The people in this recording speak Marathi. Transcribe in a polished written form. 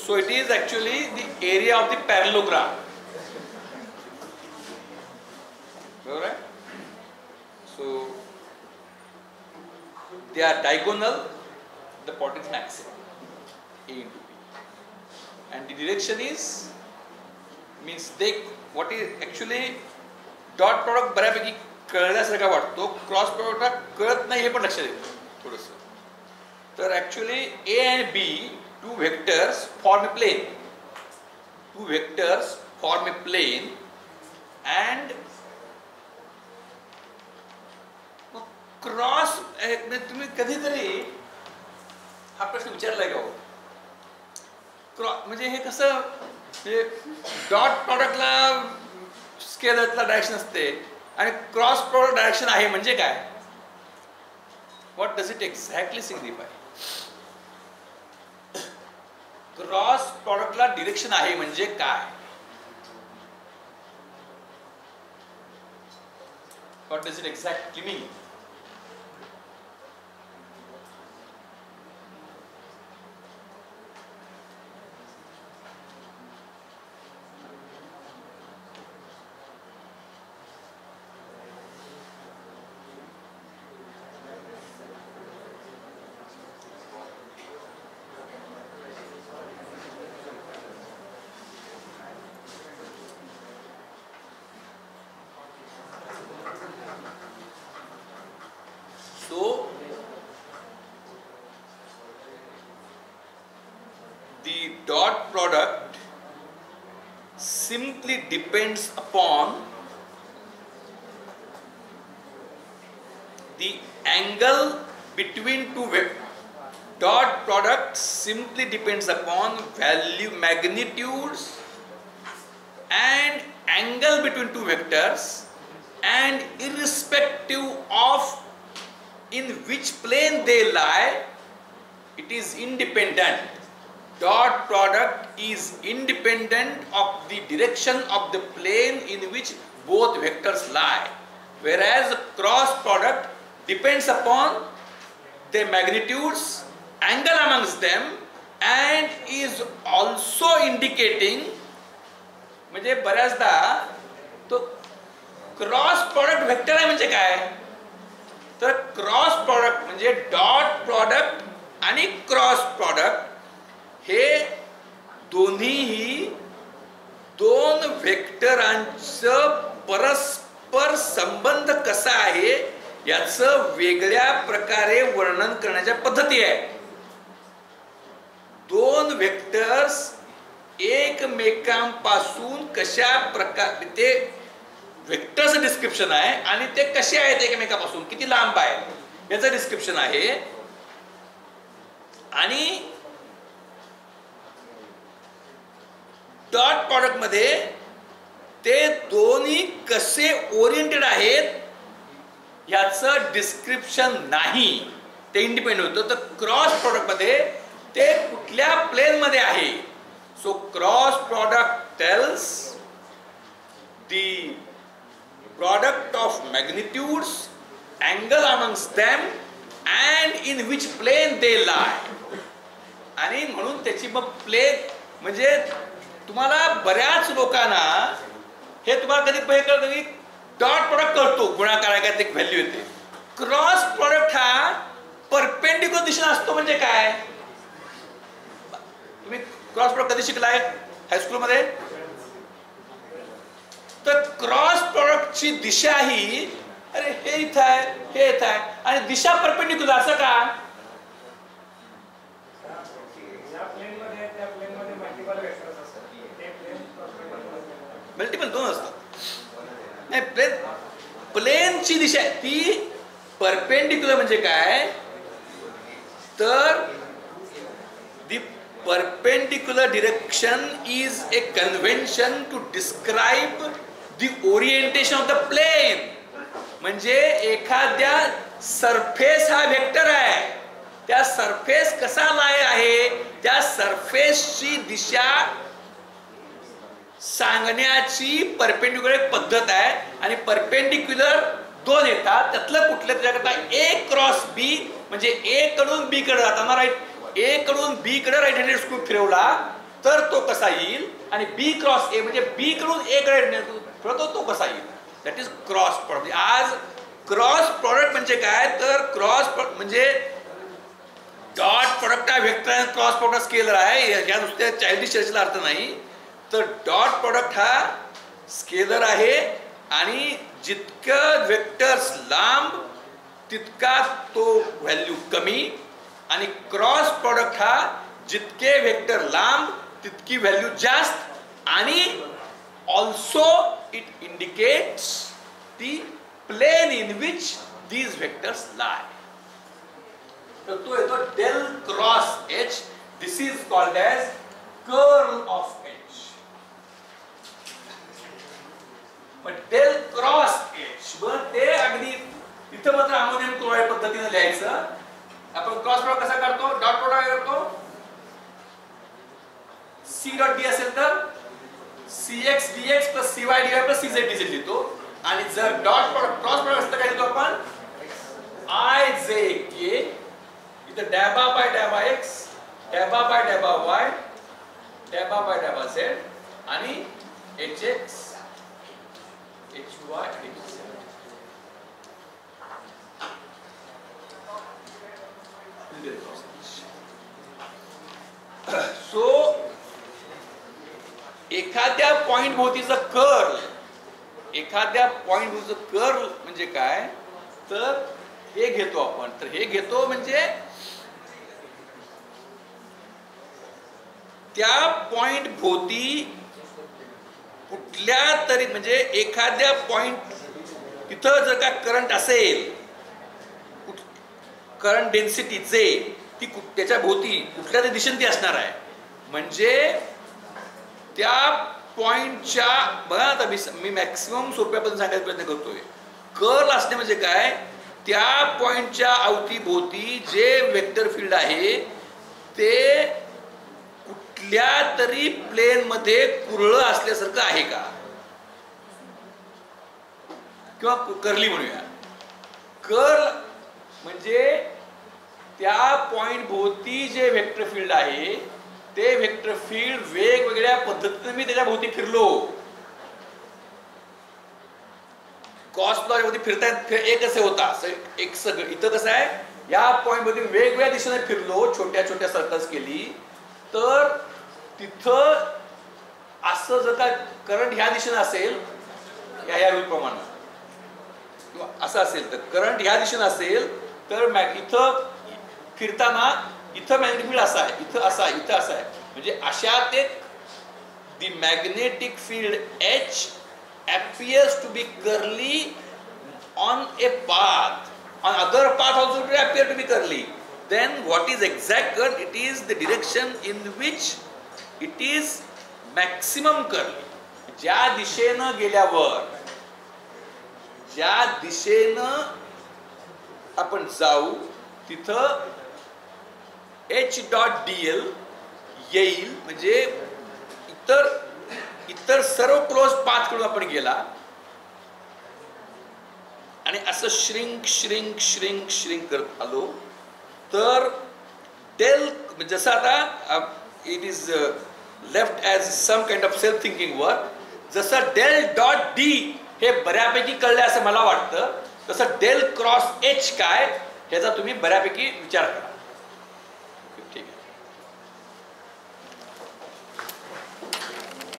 So it is actually the area of the parallelogram. Alright? So they are diagonal, the point is maximum, A into B. And the direction is, means they, what is actually dot product बऱ्यापैकी कळल्यासारखा वाटतो, क्रॉस प्रोडक्ट कळत नाही हे पण लक्षात येतं थोडंसं. तर actually A and B, two vectors form a plane. Two vectors form a plane and cross, तुम्ही कधीतरी हा प्रश्न विचारलाय का हो? क्रॉस म्हणजे हे कसं, म्हणजे डॉट प्रॉडक्टला स्केलरला डायरेक्शन असते आणि क्रॉस प्रॉडक्ट डायरेक्शन आहे म्हणजे काय? What does it exactly signify? Cross प्रॉडक्टला डिरेक्शन आहे म्हणजे काय? What does it exactly mean? The dot product simply depends upon the angle between two vectors. Dot product simply depends upon value magnitudes and angle between two vectors, and irrespective of in which plane they lie, it is independent. Dot product is independent of the direction of the plane in which both vectors lie, whereas cross product depends upon their magnitudes, angle amongst them, and is also indicating, म्हणजे बऱ्याचदा तो क्रॉस प्रॉडक्ट वेक्टर आहे म्हणजे काय? तर क्रॉस प्रॉडक्ट म्हणजे डॉट प्रॉडक्ट आणि क्रॉस प्रॉडक्ट हे दोन्हीही दोन वेक्टरांचं परस्पर संबंध कसा आहे याचं वेगळ्या प्रकारे वर्णन करण्याच्या पद्धती आहे. दोन वेक्टर्स एकमेकांपासून कशा प्रकारे, ते वेक्टरचं डिस्क्रिप्शन आहे आणि ते कसे आहेत एकमेकांपासून, किती लांब आहेत याचं डिस्क्रिप्शन आहे. आणि डॉट प्रॉडक्ट मध्ये ते दोन्ही कसे ओरिएंटेड आहेत याचं डिस्क्रिप्शन नाही, ते इंडिपेंडेंट होतं. तर क्रॉस प्रॉडक्ट मध्ये ते कुठल्या प्लेन मध्ये आहे. So cross product tells the product of magnitudes, angle amongst them, and in which plane they lie. आणि म्हणून त्याची मग प्लेन म्हणजे तुम्हाला बऱ्याच लोकांना हे तुम्हाला कधी पहिले कळतं की डॉट प्रॉडक्ट करतो गुणाकारात एक व्हॅल्यू येते. क्रॉस प्रॉडक्ट हा परपेंडिक्युलर दिशेने असतो म्हणजे काय? तुम्ही क्रॉस प्रॉडक्ट कधी शिकलाय हायस्कूल मध्ये? तर क्रॉस प्रॉडक्टची दिशा ही, अरे हे इथं आहे, हे इथं आहे, आणि दिशा परपेंडिक्युलर असं का? मल्टिपल दोन असतात. नाही, प्लेनची दिशा ती परपेंडिक्युलर म्हणजे काय? तर दी perpendicular direction is a convention to describe the orientation of the plane. म्हणजे एखाद्या सरफेस हा वेक्टर आहे, त्या सरफेस कसा लाय आहे त्या सरफेसची दिशा सांगण्याची परपेंडिक्युलर पद्धत आहे. आणि परपेंडिक्युलर दोन येतात, त्यातलं कुठल्या त्याच्याकरता ए क्रॉस बी म्हणजे ए कडून बी कडे जाताना राईट, ए कडून बी कडे राईट हँडेड स्क्रू फिरवला तर तो कसा येईल, आणि बी क्रॉस ए म्हणजे बी कडून ए कडे तो कसा येईल. That is cross product. आज क्रॉस प्रॉडक्ट म्हणजे काय, तर क्रॉस म्हणजे डॉट प्रोडक्ट हा वेक्टर आणि क्रॉस प्रोडक्ट स्केलर आहे. या नुसत्या चाइल्डिश चर्चेला अर्थ नाही. तर डॉट प्रोडक्ट हा स्केलर आहे आणि जितकं वेक्टर्स लांब तितका तो व्हॅल्यू कमी, आणि क्रॉस प्रोडक्ट हा जितके वेक्टर लांब तितकी व्हॅल्यू जास्त, आणि also it indicates the plane in which these vectors lie. तर तो येतो del cross H. This is called as curl of H. पण डेल क्रॉस एच मग ते अगदी इथं मात्र अमोनियम क्लोराईड पद्धतीने लिहायचं. आपण क्रॉस प्रॉडक्ट कसा करतो, डॉट प्रोडक्ट करतो. सी डॉट डी असेल तर cx dx plus cy dy plus cz dz लिहितो. आणि जर डॉट प्रोडक्ट क्रॉस प्रोडक्ट असतं काय लिहितो आपण, i j k इथं डॅबा बाय डॅबा x, डॅबा बाय डॅबा y, डॅबा बाय डॅबा z आणि hx hy hz. सो एखाद्या पॉइंट भोवतीचं कर्ल, एखाद्या पॉइंट भोवतीचं कर्ल म्हणजे काय, तर हे घेतो आपण. तर हे घेतो म्हणजे त्या पॉइंट भोवती कुठल्या तरी म्हणजे एखाद्या पॉइंट तिथं जर का करंट असेल, करंट डेन्सिटी जे ती त्याच्या भोवती कुठल्या तरी दिशेने ती असणार आहे. म्हणजे त्या पॉइंटच्या बघा आता मी मॅक्सिमम सोप्या पद्धतीने सांगायचा प्रयत्न करतोय. कर्ल असणे म्हणजे काय, त्या पॉइंटच्या अवतीभोवती जे वेक्टर फील्ड आहे ते कुठल्या तरी प्लेन मध्ये कुरळ असल्यासारखं आहे का, किंवा कर्ली म्हणूया. कर्ल म्हणजे त्या पॉइंट भोवती जे वेक्टर फील्ड आहे ते वेक्टर फील्ड वेगवेगळ्या पद्धतीने मी त्याच्या भोवती फिरलो. कॉस लॉ भोवती फिरता एक असे होता एक सगळं. इथं कसं आहे, या पॉइंट मध्ये वेगवेगळ्या दिशेने फिरलो, छोट्या छोट्या सर्कल्स केली, तर तिथं असं जर का करंट ह्या दिशेने असेल या रूल प्रमाणे, किंवा असं असेल तर करंट ह्या दिशेने असेल तर इथं फिरताना इथं मॅग्नेटिक फील्ड असा आहे, इथं असा, इथं असा आहे. म्हणजे अशात एक the magnetic field H appears to be curly on a path, on other path also it will appear to be curly. Then what is exact curl? It is the direction in which it is maximum curly. ज्या दिशेनं गेल्यावर, ज्या दिशेनं आपण जाऊ तिथं h डॉट dl येईल. म्हणजे इतर सर्व क्लोज पाथ कडून आपण गेला आणि असं श्रिंक श्रिंक श्रिंक श्रिंक करत आलो, तर डेल जसं आता it is left as some kind of self thinking work. जसं डेल डॉट डी हे बऱ्यापैकी कळले असं मला वाटतं, तसं डेल क्रॉस एच काय ह्याचा तुम्ही बऱ्यापैकी विचार करा. ठीक आहे.